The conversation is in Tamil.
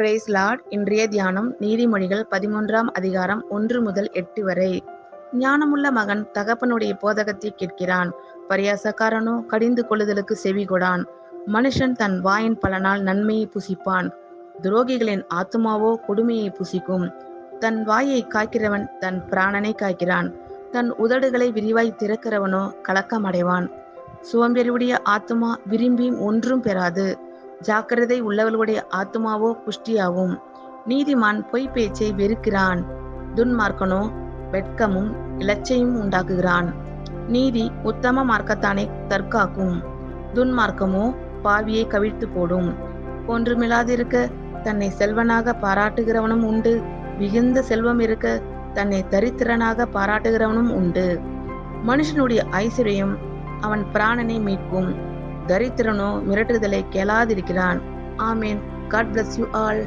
Price Lord. இன்றைய தியானம் நீதிமொழிகள் 13ஆம் அதிகாரம் 1 முதல் 8 வரை. ஞானமுள்ள மகன் தகப்பனுடைய போதகத்தை கேட்கிறான், பரியாசக்காரனோ கடிந்து கொள்ளுதலுக்கு செவிகொடான். மனுஷன் தன் வாயின் பலனால் நன்மையை புசிப்பான், துரோகிகளின் ஆத்துமாவோ கொடுமையை புசிக்கும். தன் வாயை காக்கிறவன் தன் பிராணனை காக்கிறான், தன் உதடுகளை விரிவாய் திறக்கிறவனோ கலக்கமடைவான். சோம்பேறியுடைய ஆத்துமா விரும்பியும் ஒன்றும் பெறாது, ஜாக்கிரதை உள்ளவர்களுடைய ஆத்துமாவோ புஷ்டியாகும். நீதிமான் பொய் பேச்சை வெறுக்கிறான், துன்மார்க்கனோ வெட்கமும் இலச்சையும் உண்டாக்குகிறான். நீதி உத்தம மார்க்கத்தானை தற்காக்கும், துன்மார்க்கமோ பாவியை கவிழ்த்து போடும். ஒன்றுமில்லாதிருக்க தன்னை செல்வனாக பாராட்டுகிறவனும் உண்டு, மிகுந்த செல்வம் இருக்க தன்னை தரித்திரனாக பாராட்டுகிறவனும் உண்டு. மனுஷனுடைய ஐஸ்வர்யம் அவன் பிராணனை மீட்கும், தரித்திரனோ மிரட்டுதலை கேளாதிருக்கிறான். ஆமேன். God bless you all.